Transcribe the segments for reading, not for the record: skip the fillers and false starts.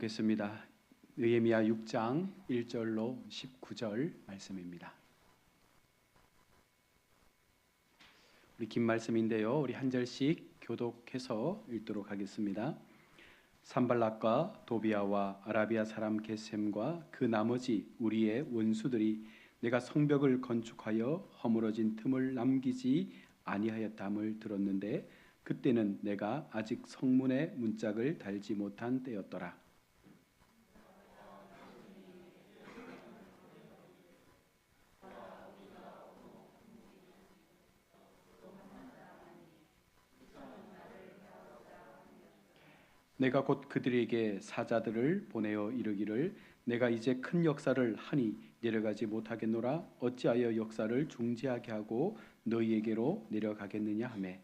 보겠습니다. 느헤미야 6장 1절로 19절 말씀입니다. 우리 긴 말씀인데요. 우리 한 절씩 교독해서 읽도록 하겠습니다. 산발락과 도비아와 아라비아 사람 게셈과 그 나머지 우리의 원수들이 내가 성벽을 건축하여 허물어진 틈을 남기지 아니하였담을 들었는데 그때는 내가 아직 성문에 문짝을 달지 못한 때였더라. 내가 곧 그들에게 사자들을 보내어 이르기를 내가 이제 큰 역사를 하니 내려가지 못하겠노라. 어찌하여 역사를 중지하게 하고 너희에게로 내려가겠느냐 하매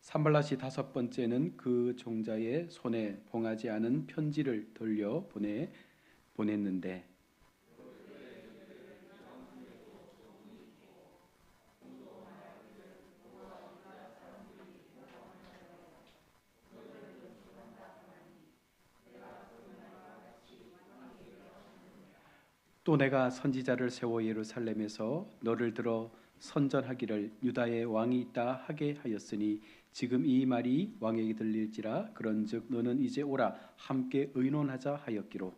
산발랏이 다섯 번째는 그 종자의 손에 봉하지 않은 편지를 돌려 보냈는데 또 내가 선지자를 세워 예루살렘에서 너를 들어 선전하기를 유다의 왕이 있다 하게 하였으니 지금 이 말이 왕에게 들릴지라. 그런즉 너는 이제 오라 함께 의논하자 하였기로.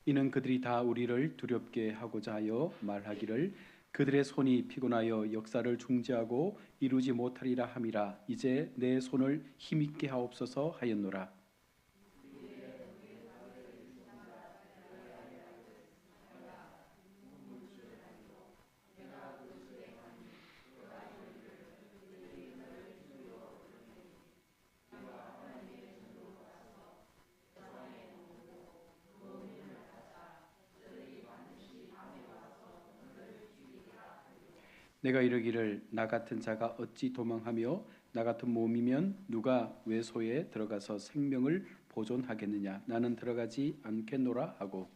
이는 그들이 다 우리를 두렵게 하고자 하여 말하기를 그들의 손이 피곤하여 역사를 중지하고 이루지 못하리라 함이라. 이제 내 손을 힘있게 하옵소서 하였노라. 내가 이르기를 나 같은 자가 어찌 도망하며 나 같은 몸이면 누가 외소에 들어가서 생명을 보존하겠느냐. 나는 들어가지 않겠노라 하고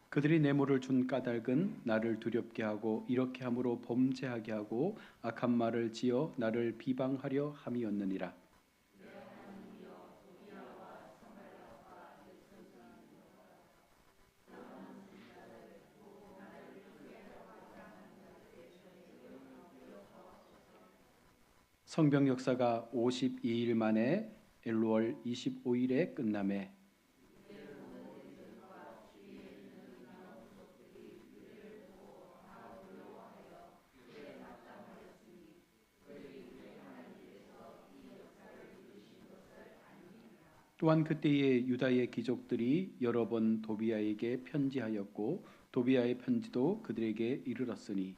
그들이 뇌물을 준 까닭은 나를 두렵게 하고 이렇게 함으로 범죄하게 하고 악한 말을 지어 나를 비방하려 함이었느니라. 성벽 역사가 52일 만에 엘루월 25일에 끝남에 또한 그때의 유다의 귀족들이 여러 번 도비아에게 편지하였고 도비아의 편지도 그들에게 이르렀으니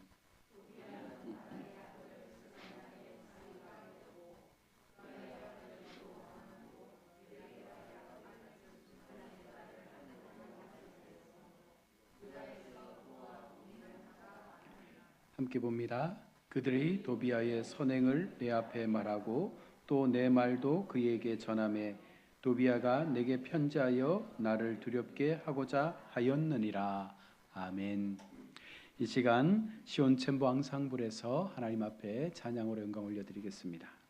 함께 봅니다. 그들이 도비아의 선행을 내 앞에 말하고 또 내 말도 그에게 전하매 도비아가 내게 편지하여 나를 두렵게 하고자 하였느니라. 아멘. 이 시간 시온 챔버 앙상블에서 하나님 앞에 찬양으로 영광 올려드리겠습니다.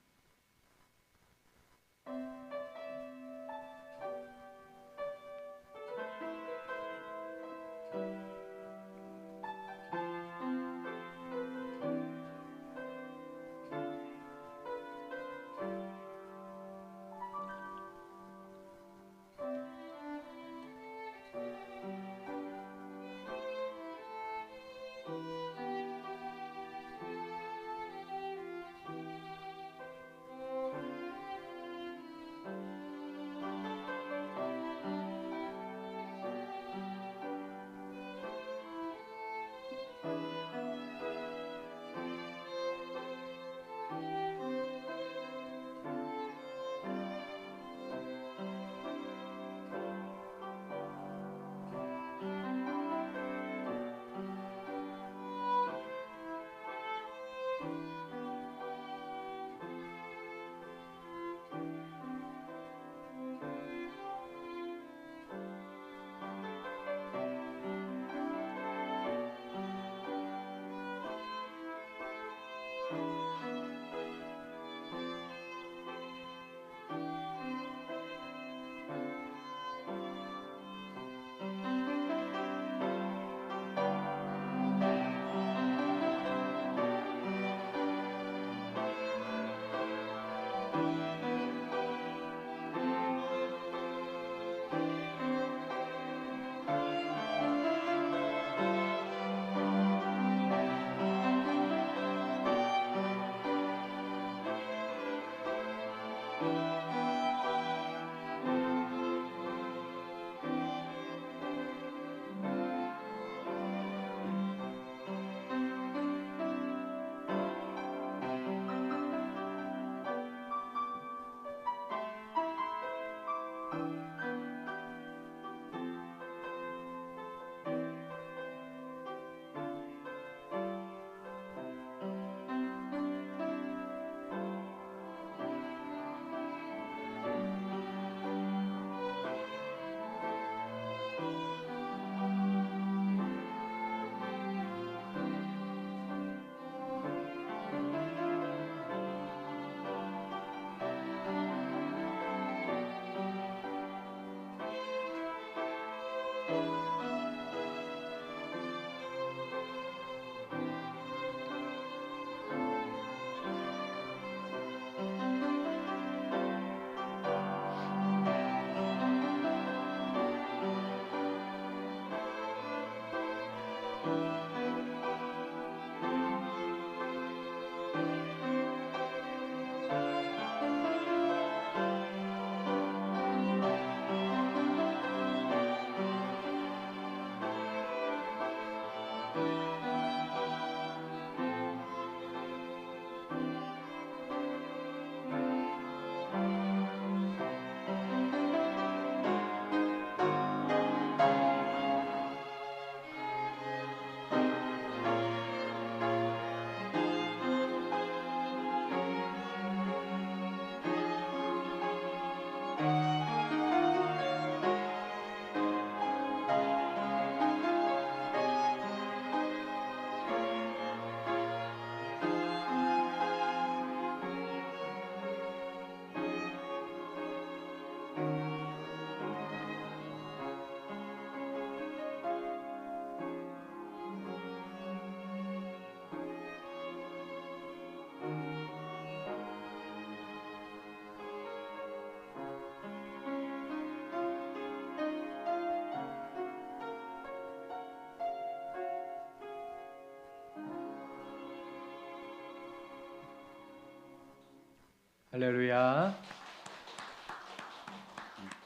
할렐루야.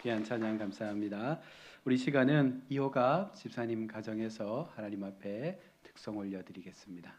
귀한 찬양 감사합니다. 우리 시간은 이호갑 집사님 가정에서 하나님 앞에 특송 올려드리겠습니다.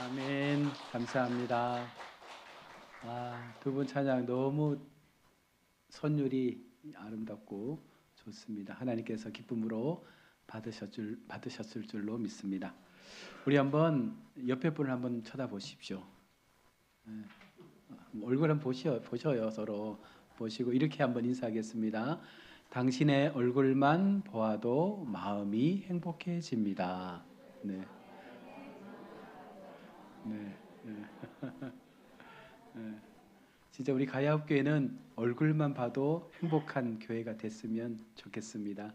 아멘. 감사합니다. 두 분 찬양 너무 선율이 아름답고 좋습니다. 하나님께서 기쁨으로 받으셨을 줄로 믿습니다. 우리 한번 옆에 분을 한번 쳐다보십시오. 얼굴 한번 보셔요. 서로 보시고 이렇게 한번 인사하겠습니다. 당신의 얼굴만 보아도 마음이 행복해집니다. 네. 네. 네. 네. 진짜 우리 가야업교회는 얼굴만 봐도 행복한 교회가 됐으면 좋겠습니다.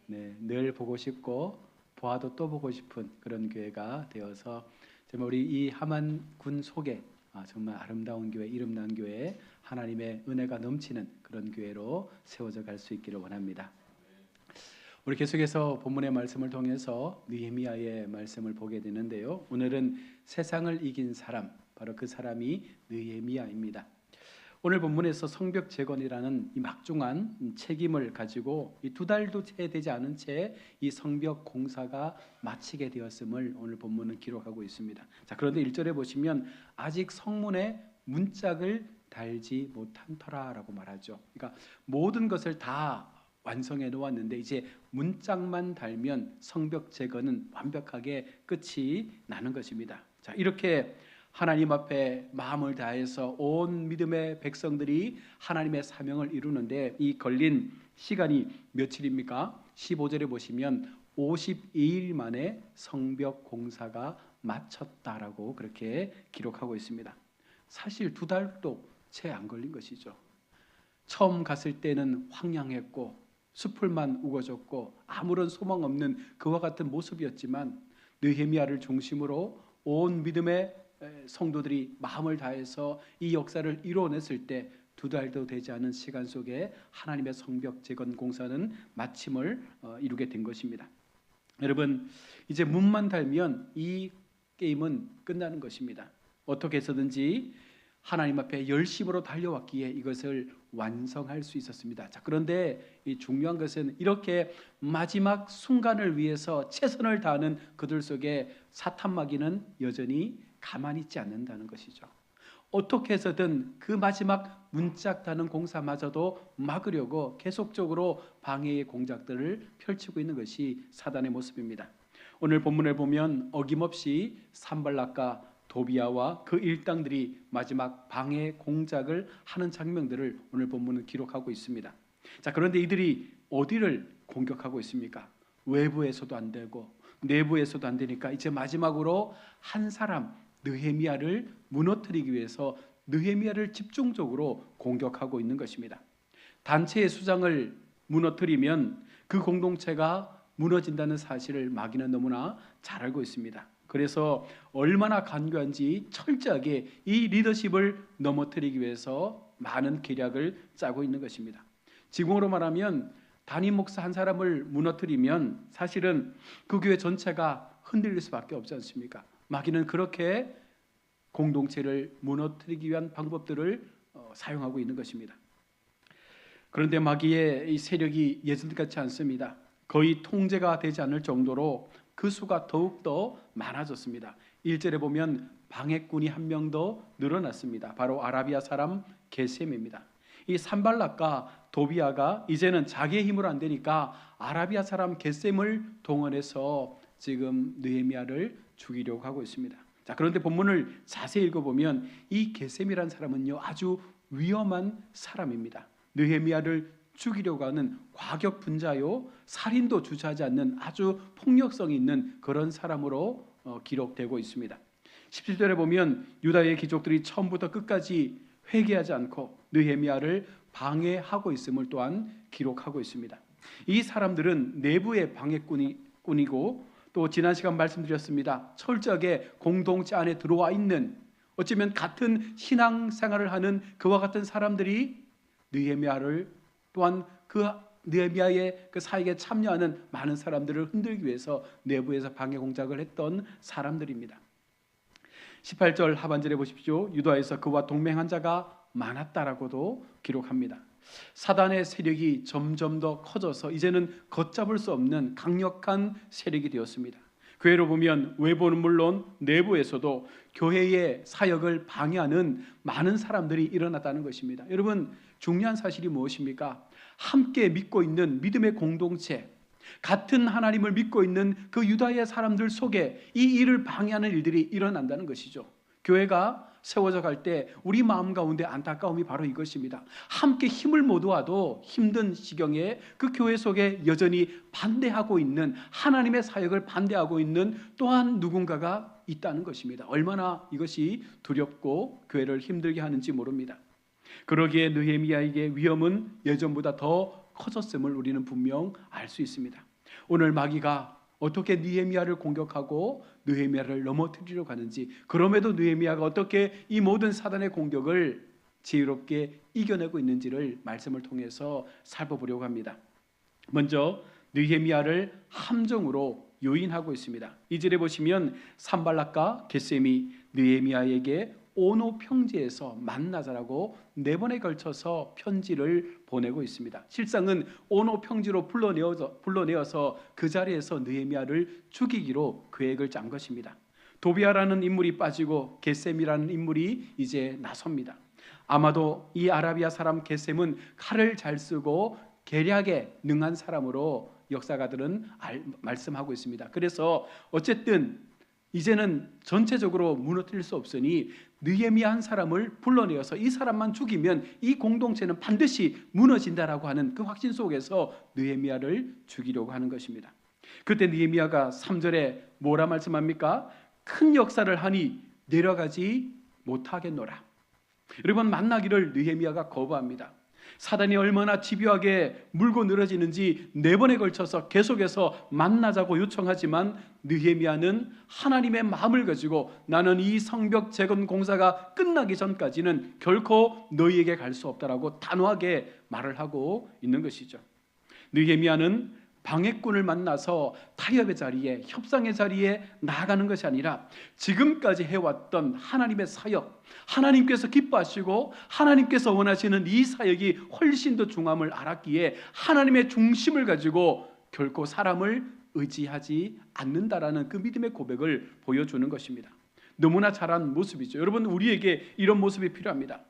네, 늘 보고 싶고 보아도 또 보고 싶은 그런 교회가 되어서 정말 우리 이 함안군 속에 정말 아름다운 교회, 이름난 교회, 하나님의 은혜가 넘치는 그런 교회로 세워져 갈 수 있기를 원합니다. 우리 계속해서 본문의 말씀을 통해서 느헤미야의 말씀을 보게 되는데요. 오늘은 세상을 이긴 사람, 바로 그 사람이 느헤미야입니다. 오늘 본문에서 성벽 재건이라는 이 막중한 책임을 가지고 이 2달도 채 되지 않은 채 이 성벽 공사가 마치게 되었음을 오늘 본문은 기록하고 있습니다. 자, 그런데 1절에 보시면 아직 성문에 문짝을 달지 못한 터라라고 말하죠. 그러니까 모든 것을 다 완성해 놓았는데 이제 문짝만 달면 성벽 재건은 완벽하게 끝이 나는 것입니다. 자, 이렇게 하나님 앞에 마음을 다해서 온 믿음의 백성들이 하나님의 사명을 이루는데 이 걸린 시간이 며칠입니까? 15절에 보시면 52일 만에 성벽 공사가 마쳤다라고 그렇게 기록하고 있습니다. 사실 2달도 채 안 걸린 것이죠. 처음 갔을 때는 황량했고 수풀만 우거졌고 아무런 소망 없는 그와 같은 모습이었지만 느헤미야를 중심으로 온 믿음의 성도들이 마음을 다해서 이 역사를 이루어냈을 때 2달도 되지 않은 시간 속에 하나님의 성벽 재건 공사는 마침을 이루게 된 것입니다. 여러분, 이제 문만 달면 이 게임은 끝나는 것입니다. 어떻게 해서든지 하나님 앞에 열심으로 달려왔기에 이것을 완성할 수 있었습니다. 자, 그런데 이 중요한 것은 이렇게 마지막 순간을 위해서 최선을 다하는 그들 속에 사탄 마귀는 여전히 가만히 있지 않는다는 것이죠. 어떻게 해서든 그 마지막 문짝 다는 공사마저도 막으려고 계속적으로 방해의 공작들을 펼치고 있는 것이 사단의 모습입니다. 오늘 본문을 보면 어김없이 산발락과 도비야와 그 일당들이 마지막 방해 공작을 하는 장면들을 오늘 본문은 기록하고 있습니다. 자, 그런데 이들이 어디를 공격하고 있습니까? 외부에서도 안 되고 내부에서도 안 되니까 이제 마지막으로 한 사람 느헤미야를 무너뜨리기 위해서 느헤미야를 집중적으로 공격하고 있는 것입니다. 단체의 수장을 무너뜨리면 그 공동체가 무너진다는 사실을 마귀는 너무나 잘 알고 있습니다. 그래서 얼마나 간교한지 철저하게 이 리더십을 넘어뜨리기 위해서 많은 계략을 짜고 있는 것입니다. 지금으로 말하면 담임 목사 한 사람을 무너뜨리면 사실은 그 교회 전체가 흔들릴 수밖에 없지 않습니까? 마귀는 그렇게 공동체를 무너뜨리기 위한 방법들을 사용하고 있는 것입니다. 그런데 마귀의 이 세력이 예전 같지 않습니다. 거의 통제가 되지 않을 정도로 그 수가 더욱더 많아졌습니다. 1절에 보면 방해꾼이 한 명 더 늘어났습니다. 바로 아라비아 사람 게셈입니다. 이 산발락과 도비야가 이제는 자기의 힘으로 안 되니까 아라비아 사람 게셈을 동원해서 지금 느헤미야를 죽이려고 하고 있습니다. 자, 그런데 본문을 자세히 읽어보면 이 게셈이라는 사람은요 아주 위험한 사람입니다. 느헤미야를 죽이려고 하는 과격 분자요, 살인도 주저하지 않는 아주 폭력성이 있는 그런 사람으로 기록되고 있습니다. 17절에 보면 유다의 귀족들이 처음부터 끝까지 회개하지 않고 느헤미야를 방해하고 있음을 또한 기록하고 있습니다. 이 사람들은 내부의 방해꾼이고 또 지난 시간 말씀드렸습니다. 철저하게 공동체 안에 들어와 있는 어쩌면 같은 신앙생활을 하는 그와 같은 사람들이 느헤미야를 또한 그 느헤미야의 그 사역에 참여하는 많은 사람들을 흔들기 위해서 내부에서 방해 공작을 했던 사람들입니다. 18절 하반절에 보십시오. 유다에서 그와 동맹한 자가 많았다라고도 기록합니다. 사단의 세력이 점점 더 커져서 이제는 걷잡을 수 없는 강력한 세력이 되었습니다. 교회로 보면 외부는 물론 내부에서도 교회의 사역을 방해하는 많은 사람들이 일어났다는 것입니다. 여러분, 중요한 사실이 무엇입니까? 함께 믿고 있는 믿음의 공동체, 같은 하나님을 믿고 있는 그 유다의 사람들 속에 이 일을 방해하는 일들이 일어난다는 것이죠. 교회가 세워져 갈 때 우리 마음 가운데 안타까움이 바로 이것입니다. 함께 힘을 모두와도 힘든 시경에 그 교회 속에 여전히 반대하고 있는, 하나님의 사역을 반대하고 있는 또한 누군가가 있다는 것입니다. 얼마나 이것이 두렵고 교회를 힘들게 하는지 모릅니다. 그러기에 느헤미야에게 위험은 예전보다 더 커졌음을 우리는 분명 알 수 있습니다. 오늘 마귀가 어떻게 느헤미야를 공격하고 느헤미야를 넘어뜨리려고 하는지, 그럼에도 느헤미야가 어떻게 이 모든 사단의 공격을 지혜롭게 이겨내고 있는지를 말씀을 통해서 살펴보려고 합니다. 먼저 느헤미야를 함정으로 요인하고 있습니다. 2절에 보시면 산발락과 겟셈이 느헤미야에게 오노 평지에서 만나자라고 4번에 걸쳐서 편지를 보내고 있습니다. 실상은 오노 평지로 불러내어서 그 자리에서 느헤미야를 죽이기로 계획을 짠 것입니다. 도비아라는 인물이 빠지고 겟셈이라는 인물이 이제 나섭니다. 아마도 이 아라비아 사람 겟셈은 칼을 잘 쓰고 계략에 능한 사람으로 역사가들은 말씀하고 있습니다. 그래서 어쨌든 이제는 전체적으로 무너뜨릴 수 없으니 느헤미야 한 사람을 불러내어서 이 사람만 죽이면 이 공동체는 반드시 무너진다라고 하는 그 확신 속에서 느헤미야를 죽이려고 하는 것입니다. 그때 느헤미야가 3절에 뭐라 말씀합니까? 큰 역사를 하니 내려가지 못하겠노라. 여러분, 만나기를 느헤미야가 거부합니다. 사단이 얼마나 집요하게 물고 늘어지는지 4번에 걸쳐서 계속해서 만나자고 요청하지만 느헤미야는 하나님의 마음을 가지고 나는 이 성벽 재건 공사가 끝나기 전까지는 결코 너희에게 갈 수 없다라고 단호하게 말을 하고 있는 것이죠. 느헤미야는 방해꾼을 만나서 타협의 자리에, 협상의 자리에 나아가는 것이 아니라 지금까지 해왔던 하나님의 사역, 하나님께서 기뻐하시고 하나님께서 원하시는 이 사역이 훨씬 더 중함을 알았기에 하나님의 중심을 가지고 결코 사람을 의지하지 않는다라는 그 믿음의 고백을 보여주는 것입니다. 너무나 잘한 모습이죠. 여러분, 우리에게 이런 모습이 필요합니다.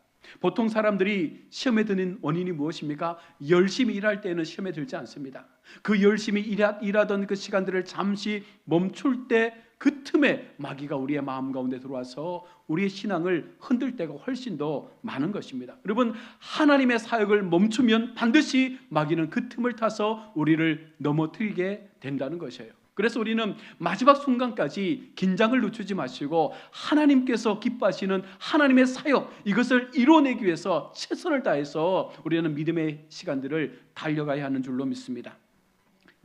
보통 사람들이 시험에 드는 원인이 무엇입니까? 열심히 일할 때는 시험에 들지 않습니다. 그 열심히 일하던 그 시간들을 잠시 멈출 때 그 틈에 마귀가 우리의 마음 가운데 들어와서 우리의 신앙을 흔들 때가 훨씬 더 많은 것입니다. 여러분, 하나님의 사역을 멈추면 반드시 마귀는 그 틈을 타서 우리를 넘어뜨리게 된다는 것이에요. 그래서 우리는 마지막 순간까지 긴장을 늦추지 마시고 하나님께서 기뻐하시는 하나님의 사역, 이것을 이뤄내기 위해서 최선을 다해서 우리는 믿음의 시간들을 달려가야 하는 줄로 믿습니다.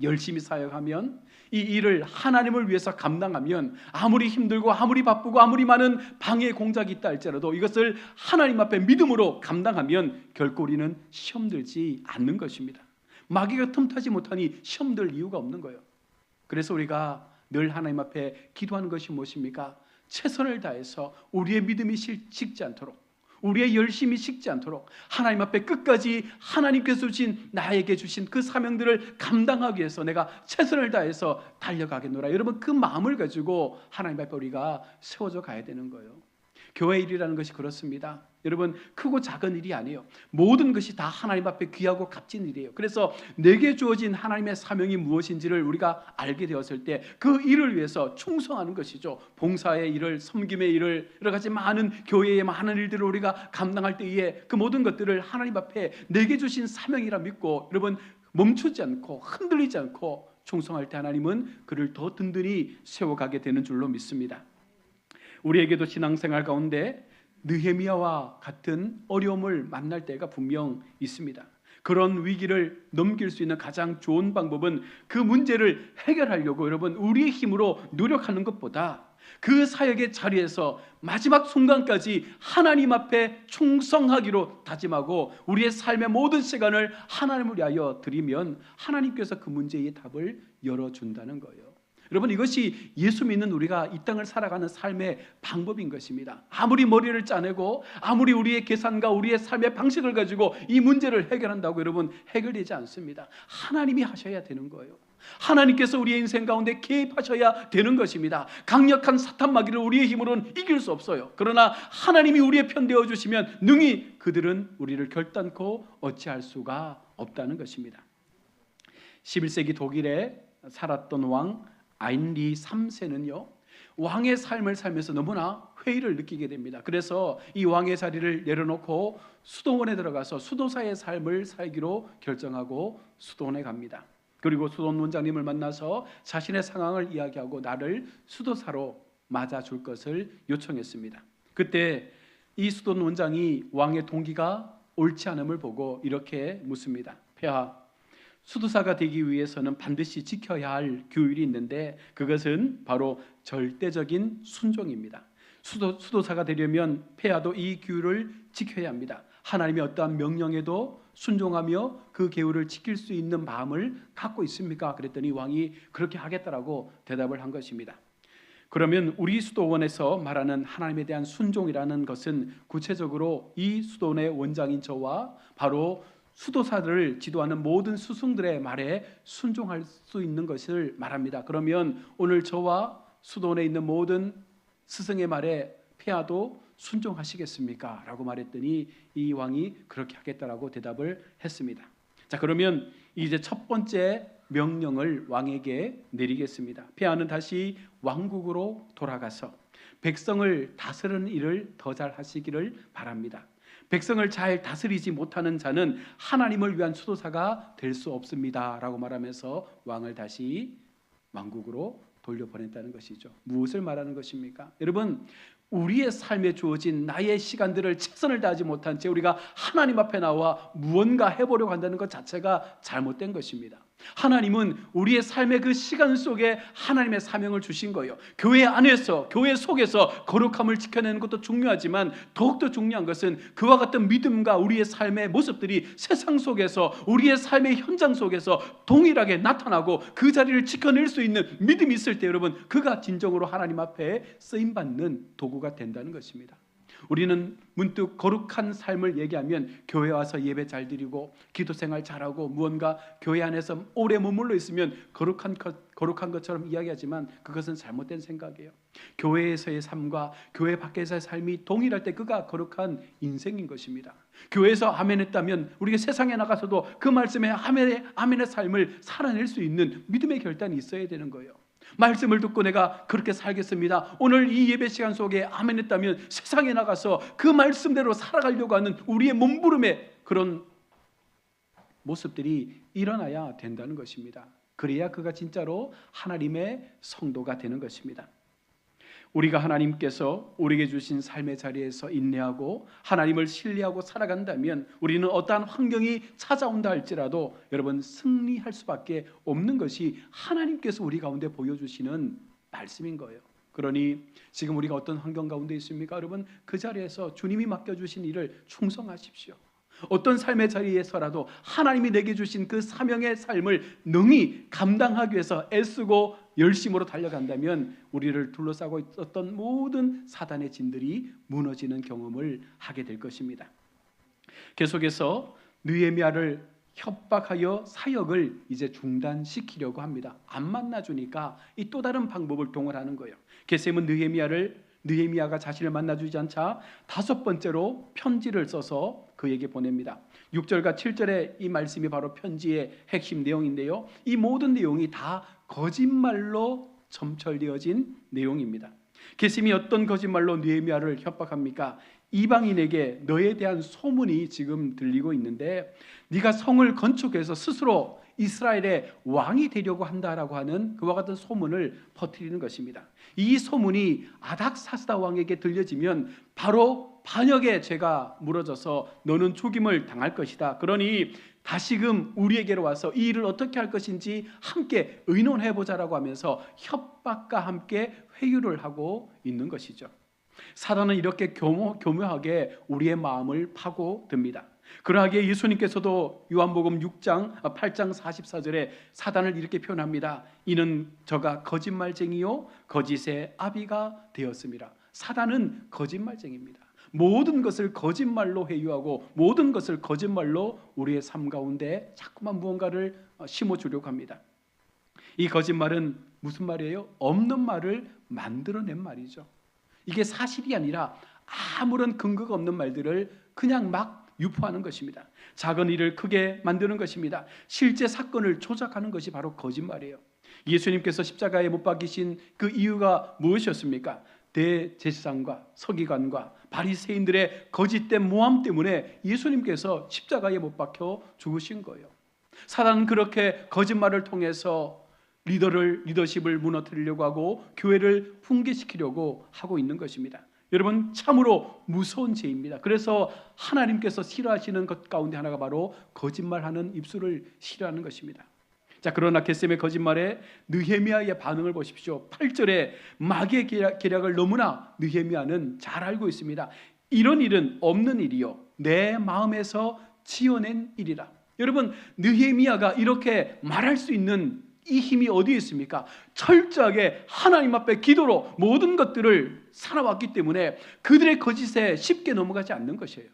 열심히 사역하면, 이 일을 하나님을 위해서 감당하면 아무리 힘들고 아무리 바쁘고 아무리 많은 방해 공작이 있다 할지라도 이것을 하나님 앞에 믿음으로 감당하면 결코 우리는 시험 들지 않는 것입니다. 마귀가 틈타지 못하니 시험 들 이유가 없는 거예요. 그래서 우리가 늘 하나님 앞에 기도하는 것이 무엇입니까? 최선을 다해서 우리의 믿음이 식지 않도록, 우리의 열심이 식지 않도록 하나님 앞에 끝까지 하나님께서 주신, 나에게 주신 그 사명들을 감당하기 위해서 내가 최선을 다해서 달려가겠노라. 여러분, 그 마음을 가지고 하나님 앞에 우리가 세워져 가야 되는 거예요. 교회 일이라는 것이 그렇습니다. 여러분, 크고 작은 일이 아니에요. 모든 것이 다 하나님 앞에 귀하고 값진 일이에요. 그래서 내게 주어진 하나님의 사명이 무엇인지를 우리가 알게 되었을 때 그 일을 위해서 충성하는 것이죠. 봉사의 일을, 섬김의 일을, 여러 가지 많은 교회의 많은 일들을 우리가 감당할 때에 그 모든 것들을 하나님 앞에 내게 주신 사명이라 믿고, 여러분, 멈추지 않고 흔들리지 않고 충성할 때 하나님은 그를 더 든든히 세워가게 되는 줄로 믿습니다. 우리에게도 신앙생활 가운데 느헤미야와 같은 어려움을 만날 때가 분명 있습니다. 그런 위기를 넘길 수 있는 가장 좋은 방법은 그 문제를 해결하려고 여러분 우리의 힘으로 노력하는 것보다 그 사역의 자리에서 마지막 순간까지 하나님 앞에 충성하기로 다짐하고 우리의 삶의 모든 시간을 하나님을 위하여 드리면 하나님께서 그 문제의 답을 열어준다는 거예요. 여러분, 이것이 예수 믿는 우리가 이 땅을 살아가는 삶의 방법인 것입니다. 아무리 머리를 짜내고 아무리 우리의 계산과 우리의 삶의 방식을 가지고 이 문제를 해결한다고 여러분 해결되지 않습니다. 하나님이 하셔야 되는 거예요. 하나님께서 우리의 인생 가운데 개입하셔야 되는 것입니다. 강력한 사탄 마귀를 우리의 힘으로는 이길 수 없어요. 그러나 하나님이 우리의 편 되어 주시면 능히 그들은 우리를 결단코 어찌할 수가 없다는 것입니다. 11세기 독일에 살았던 왕 아인리 3세는요 왕의 삶을 살면서 너무나 회의를 느끼게 됩니다. 그래서 이 왕의 자리를 내려놓고 수도원에 들어가서 수도사의 삶을 살기로 결정하고 수도원에 갑니다. 그리고 수도원 원장님을 만나서 자신의 상황을 이야기하고 나를 수도사로 맞아줄 것을 요청했습니다. 그때 이 수돈 원장이 왕의 동기가 옳지 않음을 보고 이렇게 묻습니다. 폐하, 수도사가 되기 위해서는 반드시 지켜야 할 규율이 있는데 그것은 바로 절대적인 순종입니다. 수도사가 되려면 폐하도 이 규율을 지켜야 합니다. 하나님의 어떠한 명령에도 순종하며 그 계율을 지킬 수 있는 마음을 갖고 있습니까? 그랬더니 왕이 그렇게 하겠다라고 대답을 한 것입니다. 그러면 우리 수도원에서 말하는 하나님에 대한 순종이라는 것은 구체적으로 이 수도원의 원장인 저와 바로 수도사들을 지도하는 모든 스승들의 말에 순종할 수 있는 것을 말합니다. 그러면 오늘 저와 수도원에 있는 모든 스승의 말에 폐하도 순종하시겠습니까? 라고 말했더니 이 왕이 그렇게 하겠다라고 대답을 했습니다. 자, 그러면 이제 첫 번째 명령을 왕에게 내리겠습니다. 폐하는 다시 왕국으로 돌아가서 백성을 다스리는 일을 더 잘 하시기를 바랍니다. 백성을 잘 다스리지 못하는 자는 하나님을 위한 수도사가 될 수 없습니다 라고 말하면서 왕을 다시 왕국으로 돌려보냈다는 것이죠. 무엇을 말하는 것입니까? 여러분, 우리의 삶에 주어진 나의 시간들을 최선을 다하지 못한 채 우리가 하나님 앞에 나와 무언가 해보려고 한다는 것 자체가 잘못된 것입니다. 하나님은 우리의 삶의 그 시간 속에 하나님의 사명을 주신 거예요. 교회 안에서, 교회 속에서 거룩함을 지켜내는 것도 중요하지만 더욱더 중요한 것은 그와 같은 믿음과 우리의 삶의 모습들이 세상 속에서, 우리의 삶의 현장 속에서 동일하게 나타나고 그 자리를 지켜낼 수 있는 믿음이 있을 때 여러분, 그가 진정으로 하나님 앞에 쓰임받는 도구가 된다는 것입니다. 우리는 문득 거룩한 삶을 얘기하면 교회 와서 예배 잘 드리고 기도 생활 잘하고 무언가 교회 안에서 오래 머물러 있으면 거룩한 것처럼 이야기하지만 그것은 잘못된 생각이에요. 교회에서의 삶과 교회 밖에서의 삶이 동일할 때 그가 거룩한 인생인 것입니다. 교회에서 아멘했다면 우리가 세상에 나가서도 그 말씀에 아멘의 삶을 살아낼 수 있는 믿음의 결단이 있어야 되는 거예요. 말씀을 듣고 내가 그렇게 살겠습니다. 오늘 이 예배 시간 속에 아멘했다면 세상에 나가서 그 말씀대로 살아가려고 하는 우리의 몸부림의 그런 모습들이 일어나야 된다는 것입니다. 그래야 그가 진짜로 하나님의 성도가 되는 것입니다. 우리가 하나님께서 우리에게 주신 삶의 자리에서 인내하고 하나님을 신뢰하고 살아간다면 우리는 어떠한 환경이 찾아온다 할지라도 여러분 승리할 수밖에 없는 것이 하나님께서 우리 가운데 보여주시는 말씀인 거예요. 그러니 지금 우리가 어떤 환경 가운데 있습니까? 여러분 그 자리에서 주님이 맡겨주신 일을 충성하십시오. 어떤 삶의 자리에서라도 하나님이 내게 주신 그 사명의 삶을 능히 감당하기 위해서 애쓰고 열심으로 달려간다면 우리를 둘러싸고 있었던 모든 사단의 진들이 무너지는 경험을 하게 될 것입니다. 계속해서 느헤미야를 협박하여 사역을 이제 중단시키려고 합니다. 안 만나주니까 이 또 다른 방법을 동원하는 거예요. 게셈은 느헤미야가 자신을 만나주지 않자 다섯 번째로 편지를 써서 그에게 보냅니다. 6절과 7절의 이 말씀이 바로 편지의 핵심 내용인데요. 이 모든 내용이 다 거짓말로 점철되어진 내용입니다. 게셈이 어떤 거짓말로 느헤미야를 협박합니까? 이방인에게 너에 대한 소문이 지금 들리고 있는데 네가 성을 건축해서 스스로 이스라엘의 왕이 되려고 한다라고 하는 그와 같은 소문을 퍼뜨리는 것입니다. 이 소문이 아닥사스다 왕에게 들려지면 바로 반역의 죄가 물어져서 너는 죽임을 당할 것이다. 그러니 다시금 우리에게로 와서 이 일을 어떻게 할 것인지 함께 의논해보자라고 하면서 협박과 함께 회유를 하고 있는 것이죠. 사단은 이렇게 교묘하게 우리의 마음을 파고듭니다. 그러하기에 예수님께서도 요한복음 8장 44절에 사단을 이렇게 표현합니다. 이는 저가 거짓말쟁이요 거짓의 아비가 되었습니다. 사단은 거짓말쟁이입니다. 모든 것을 거짓말로 회유하고 모든 것을 거짓말로 우리의 삶 가운데 자꾸만 무언가를 심어주려고 합니다. 이 거짓말은 무슨 말이에요? 없는 말을 만들어낸 말이죠. 이게 사실이 아니라 아무런 근거가 없는 말들을 그냥 막 유포하는 것입니다. 작은 일을 크게 만드는 것입니다. 실제 사건을 조작하는 것이 바로 거짓말이에요. 예수님께서 십자가에 못 박히신 그 이유가 무엇이었습니까? 대제사장과 서기관과 바리새인들의 거짓된 모함 때문에 예수님께서 십자가에 못 박혀 죽으신 거예요. 사단은 그렇게 거짓말을 통해서 리더십을 무너뜨리려고 하고 교회를 붕괴시키려고 하고 있는 것입니다. 여러분, 참으로 무서운 죄입니다. 그래서 하나님께서 싫어하시는 것 가운데 하나가 바로 거짓말하는 입술을 싫어하는 것입니다. 자, 그러나 겟셈의 거짓말에 느헤미야의 반응을 보십시오. 8절에 마귀의 계략을 너무나 느헤미야는 잘 알고 있습니다. 이런 일은 없는 일이요, 내 마음에서 지어낸 일이라. 여러분, 느헤미야가 이렇게 말할 수 있는 이 힘이 어디에 있습니까? 철저하게 하나님 앞에 기도로 모든 것들을 살아왔기 때문에 그들의 거짓에 쉽게 넘어가지 않는 것이에요.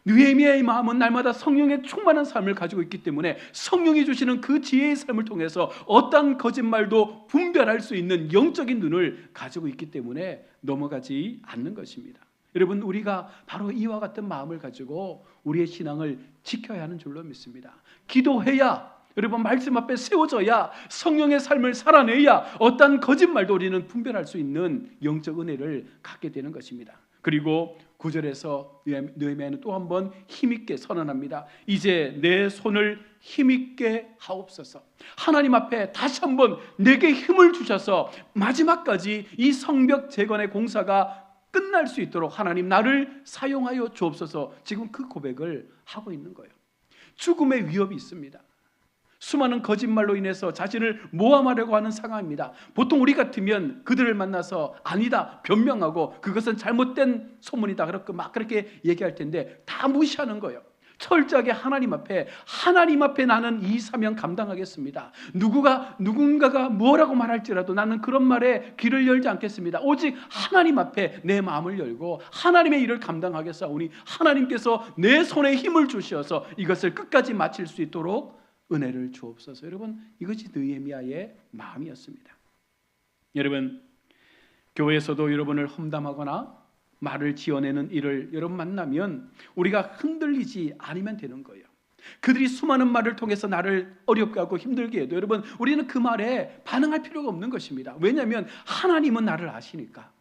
느헤미야의 마음은 날마다 성령의 충만한 삶을 가지고 있기 때문에 성령이 주시는 그 지혜의 삶을 통해서 어떠한 거짓말도 분별할 수 있는 영적인 눈을 가지고 있기 때문에 넘어가지 않는 것입니다. 여러분, 우리가 바로 이와 같은 마음을 가지고 우리의 신앙을 지켜야 하는 줄로 믿습니다. 기도해야, 여러분, 말씀 앞에 세워져야, 성령의 삶을 살아내야 어떤 거짓말도 우리는 분별할 수 있는 영적 은혜를 갖게 되는 것입니다. 그리고 9절에서 느헤미야는 또 한 번 힘있게 선언합니다. 이제 내 손을 힘있게 하옵소서. 하나님 앞에 다시 한번 내게 힘을 주셔서 마지막까지 이 성벽 재건의 공사가 끝날 수 있도록 하나님 나를 사용하여 주옵소서. 지금 그 고백을 하고 있는 거예요. 죽음의 위협이 있습니다. 수많은 거짓말로 인해서 자신을 모함하려고 하는 상황입니다. 보통 우리 같으면 그들을 만나서 아니다 변명하고 그것은 잘못된 소문이다 그렇게 얘기할 텐데 다 무시하는 거예요. 철저하게 하나님 앞에 나는 이 사명 감당하겠습니다. 누군가가 뭐라고 말할지라도 나는 그런 말에 귀를 열지 않겠습니다. 오직 하나님 앞에 내 마음을 열고 하나님의 일을 감당하겠사오니 하나님께서 내 손에 힘을 주셔서 이것을 끝까지 마칠 수 있도록 은혜를 주옵소서. 여러분, 이것이 느헤미야의 마음이었습니다. 여러분, 교회에서도 여러분을 험담하거나 말을 지어내는 일을 여러분 만나면 우리가 흔들리지 않으면 되는 거예요. 그들이 수많은 말을 통해서 나를 어렵게 하고 힘들게 해도 여러분, 우리는 그 말에 반응할 필요가 없는 것입니다. 왜냐하면 하나님은 나를 아시니까,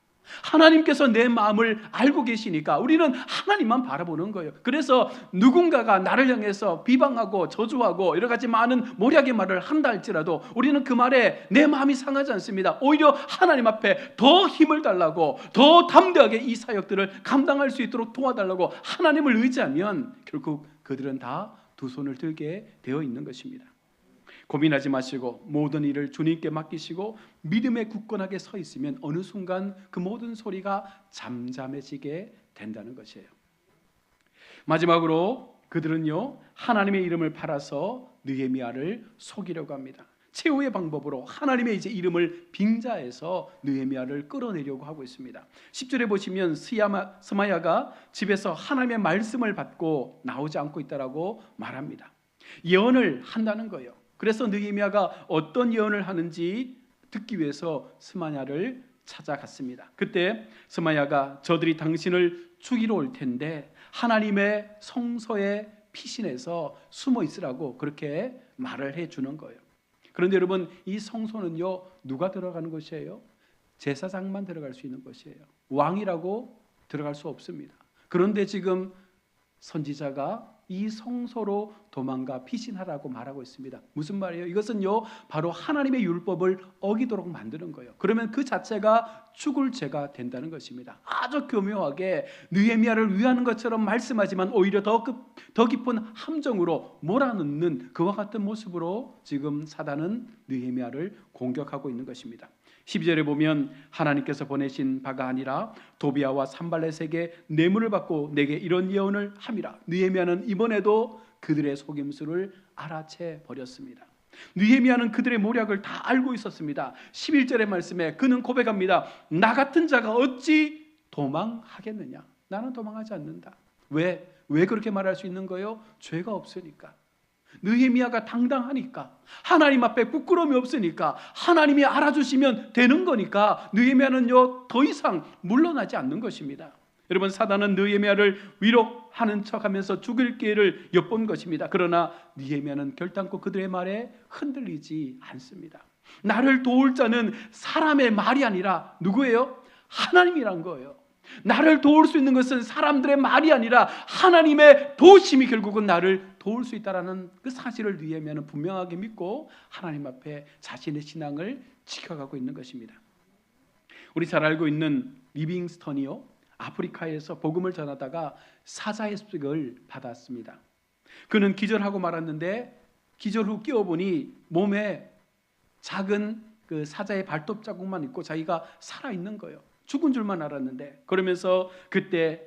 하나님께서 내 마음을 알고 계시니까 우리는 하나님만 바라보는 거예요. 그래서 누군가가 나를 향해서 비방하고 저주하고 여러 가지 많은 모략의 말을 한다 할지라도 우리는 그 말에 내 마음이 상하지 않습니다. 오히려 하나님 앞에 더 힘을 달라고, 더 담대하게 이 사역들을 감당할 수 있도록 도와달라고 하나님을 의지하면 결국 그들은 다 두 손을 들게 되어 있는 것입니다. 고민하지 마시고 모든 일을 주님께 맡기시고 믿음에 굳건하게 서 있으면 어느 순간 그 모든 소리가 잠잠해지게 된다는 것이에요. 마지막으로 그들은요, 하나님의 이름을 팔아서 느헤미야를 속이려고 합니다. 최후의 방법으로 하나님의 이제 이름을 빙자해서 느헤미야를 끌어내려고 하고 있습니다. 10절에 보시면 스마야가 집에서 하나님의 말씀을 받고 나오지 않고 있다라고 말합니다. 예언을 한다는 거예요. 그래서 느헤미야가 어떤 예언을 하는지 듣기 위해서 스마야를 찾아갔습니다. 그때 스마야가 저들이 당신을 죽이러 올 텐데 하나님의 성소에 피신해서 숨어 있으라고 그렇게 말을 해주는 거예요. 그런데 여러분, 이 성소는요, 누가 들어가는 곳이에요? 제사장만 들어갈 수 있는 곳이에요. 왕이라고 들어갈 수 없습니다. 그런데 지금 선지자가 이 성소로 도망가 피신하라고 말하고 있습니다. 무슨 말이에요? 이것은요, 바로 하나님의 율법을 어기도록 만드는 거예요. 그러면 그 자체가 죽을 죄가 된다는 것입니다. 아주 교묘하게 느헤미야를 위하는 것처럼 말씀하지만 오히려 더 깊은 함정으로 몰아넣는 그와 같은 모습으로 지금 사단은 느헤미야를 공격하고 있는 것입니다. 12절에 보면 하나님께서 보내신 바가 아니라 도비야와 산발렛에게 뇌물을 받고 내게 이런 예언을 함이라. 느헤미야는 이번에도 그들의 속임수를 알아채 버렸습니다. 느헤미야는 그들의 모략을 다 알고 있었습니다. 11절의 말씀에 그는 고백합니다. 나 같은 자가 어찌 도망하겠느냐? 나는 도망하지 않는다. 왜 그렇게 말할 수 있는 거예요? 죄가 없으니까. 느헤미야가 당당하니까, 하나님 앞에 부끄러움이 없으니까, 하나님이 알아주시면 되는 거니까 느헤미야는요, 더 이상 물러나지 않는 것입니다. 여러분, 사단은 느헤미야를 위로하는 척하면서 죽일 기회를 엿본 것입니다. 그러나 느헤미야는 결단코 그들의 말에 흔들리지 않습니다. 나를 도울 자는 사람의 말이 아니라 누구예요? 하나님이란 거예요. 나를 도울 수 있는 것은 사람들의 말이 아니라 하나님의 도우심이 결국은 나를 도울 수 있다는 그 사실을 느헤미야는 분명하게 믿고 하나님 앞에 자신의 신앙을 지켜가고 있는 것입니다. 우리 잘 알고 있는 리빙스턴이요, 아프리카에서 복음을 전하다가 사자의 습격을 받았습니다. 그는 기절하고 말았는데 기절 후 끼워보니 몸에 작은 그 사자의 발톱 자국만 있고 자기가 살아있는 거예요. 죽은 줄만 알았는데, 그러면서 그때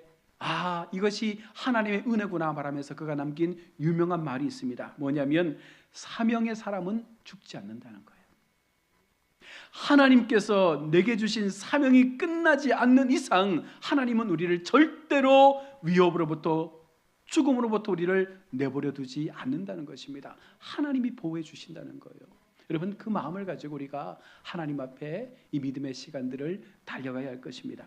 이것이 하나님의 은혜구나 말하면서 그가 남긴 유명한 말이 있습니다. 뭐냐면 사명의 사람은 죽지 않는다는 거예요. 하나님께서 내게 주신 사명이 끝나지 않는 이상 하나님은 우리를 절대로 위협으로부터, 죽음으로부터 우리를 내버려 두지 않는다는 것입니다. 하나님이 보호해 주신다는 거예요. 여러분, 그 마음을 가지고 우리가 하나님 앞에 이 믿음의 시간들을 달려가야 할 것입니다.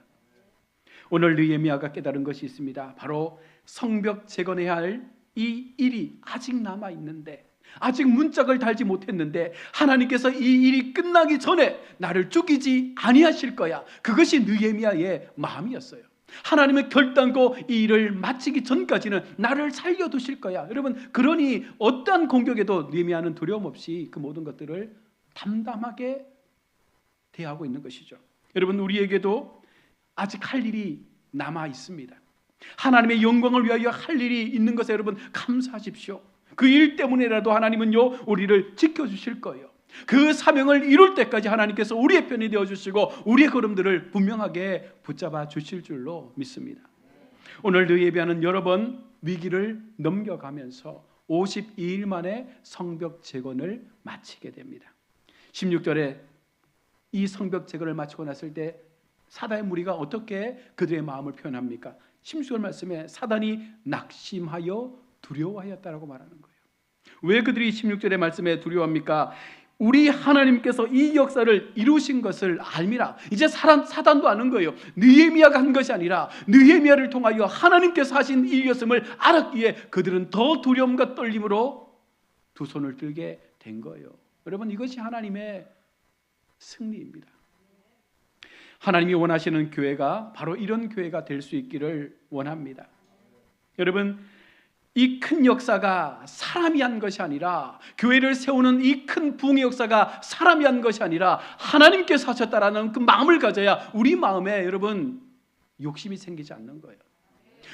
오늘 느헤미야가 깨달은 것이 있습니다. 바로 성벽 재건해야 할 이 일이 아직 남아 있는데, 아직 문짝을 달지 못했는데 하나님께서 이 일이 끝나기 전에 나를 죽이지 아니하실 거야. 그것이 느헤미야의 마음이었어요. 하나님은 결단코 이 일을 마치기 전까지는 나를 살려두실 거야. 여러분, 그러니 어떠한 공격에도 느헤미야는 두려움 없이 그 모든 것들을 담담하게 대하고 있는 것이죠. 여러분, 우리에게도 아직 할 일이 남아 있습니다. 하나님의 영광을 위하여 할 일이 있는 것에 여러분 감사하십시오. 그 일 때문에라도 하나님은요 우리를 지켜주실 거예요. 그 사명을 이룰 때까지 하나님께서 우리의 편이 되어주시고 우리의 걸음들을 분명하게 붙잡아 주실 줄로 믿습니다. 오늘 느헤미야는 여러 번 위기를 넘겨가면서 52일 만에 성벽 재건을 마치게 됩니다. 16절에 이 성벽 재건을 마치고 났을 때 사단의 무리가 어떻게 그들의 마음을 표현합니까? 16절 말씀에 사단이 낙심하여 두려워하였다라고 말하는 거예요. 왜 그들이 16절의 말씀에 두려워합니까? 우리 하나님께서 이 역사를 이루신 것을 알미라. 이제 사단도 아는 거예요. 느헤미야가 한 것이 아니라 느헤미야를 통하여 하나님께서 하신 일이었음을 알았기에 그들은 더 두려움과 떨림으로 두 손을 들게 된 거예요. 여러분, 이것이 하나님의 승리입니다. 하나님이 원하시는 교회가 바로 이런 교회가 될 수 있기를 원합니다. 여러분, 이 큰 역사가 사람이 한 것이 아니라, 교회를 세우는 이 큰 부흥의 역사가 사람이 한 것이 아니라 하나님께서 하셨다라는 그 마음을 가져야 우리 마음에 여러분 욕심이 생기지 않는 거예요.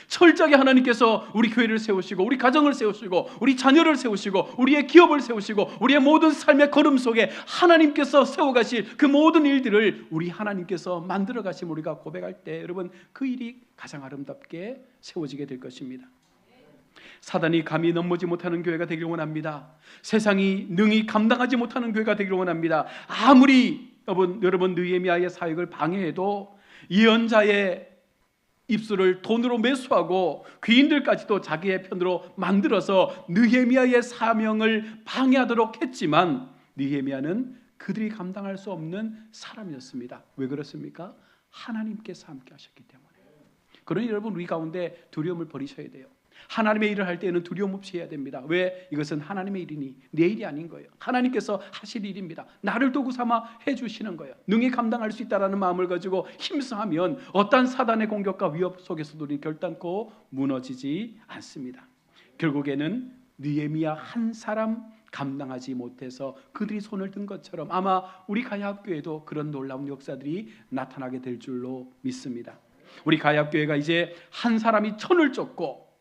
철저하게 하나님께서 우리 교회를 세우시고 우리 가정을 세우시고 우리 자녀를 세우시고 우리의 기업을 세우시고 우리의 모든 삶의 걸음 속에 하나님께서 세워가실 그 모든 일들을 우리 하나님께서 만들어 가심 우리가 고백할 때 여러분 그 일이 가장 아름답게 세워지게 될 것입니다. 사단이 감히 넘보지 못하는 교회가 되기를 원합니다. 세상이 능히 감당하지 못하는 교회가 되기를 원합니다. 아무리 여러분 느헤미야의 사역을 방해해도 예언자의 입술을 돈으로 매수하고 귀인들까지도 자기의 편으로 만들어서 느헤미야의 사명을 방해하도록 했지만 느헤미야는 그들이 감당할 수 없는 사람이었습니다. 왜 그렇습니까? 하나님께서 함께 하셨기 때문에. 그러니 여러분 우리 가운데 두려움을 버리셔야 돼요. 하나님의 일을 할 때는 두려움 없이 해야 됩니다. 왜? 이것은 하나님의 일이니 내 일이 아닌 거예요. 하나님께서 하실 일입니다. 나를 도구 삼아 해주시는 거예요. 능히 감당할 수 있다라는 마음을 가지고 힘써하면 어떠한 사단의 공격과 위협 속에서도 우리 결단코 무너지지 않습니다. 결국에는 느헤미야 한 사람 감당하지 못해서 그들이 손을 든 것처럼 아마 우리 가야학교에도 그런 놀라운 역사들이 나타나게 될 줄로 믿습니다. 우리 가야학교회가 이제 한 사람이 천을 쫓고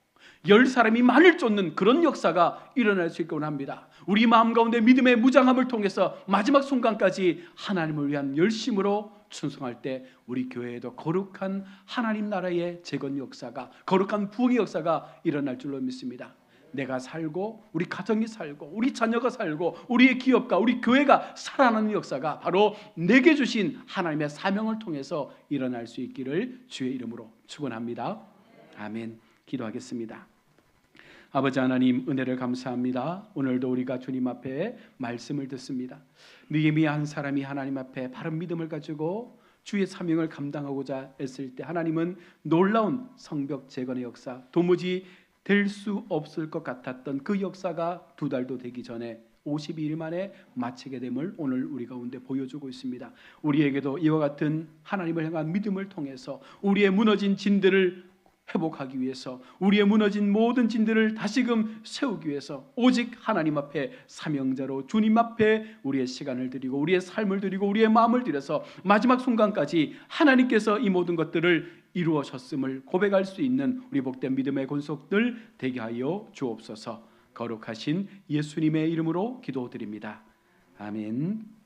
10사람이 만을 쫓는 그런 역사가 일어날 수 있기를 합니다. 우리 마음 가운데 믿음의 무장함을 통해서 마지막 순간까지 하나님을 위한 열심으로 충성할 때 우리 교회에도 거룩한 하나님 나라의 재건 역사가, 거룩한 부흥의 역사가 일어날 줄로 믿습니다. 내가 살고 우리 가정이 살고 우리 자녀가 살고 우리의 기업과 우리 교회가 살아나는 역사가 바로 내게 주신 하나님의 사명을 통해서 일어날 수 있기를 주의 이름으로 축원합니다. 아멘. 기도하겠습니다. 아버지 하나님 은혜를 감사합니다. 오늘도 우리가 주님 앞에 말씀을 듣습니다. 느헤미야 한 사람이 하나님 앞에 바른 믿음을 가지고 주의 사명을 감당하고자 했을 때 하나님은 놀라운 성벽 재건의 역사, 도무지 될 수 없을 것 같았던 그 역사가 2달도 되기 전에 52일 만에 마치게 됨을 오늘 우리 가운데 보여주고 있습니다. 우리에게도 이와 같은 하나님을 향한 믿음을 통해서 우리의 무너진 진들을 회복하기 위해서, 우리의 무너진 모든 진들을 다시금 세우기 위해서 오직 하나님 앞에 사명자로 주님 앞에 우리의 시간을 드리고 우리의 삶을 드리고 우리의 마음을 드려서 마지막 순간까지 하나님께서 이 모든 것들을 이루어졌음을 고백할 수 있는 우리 복된 믿음의 권속들 되게 하여 주옵소서. 거룩하신 예수님의 이름으로 기도드립니다. 아멘.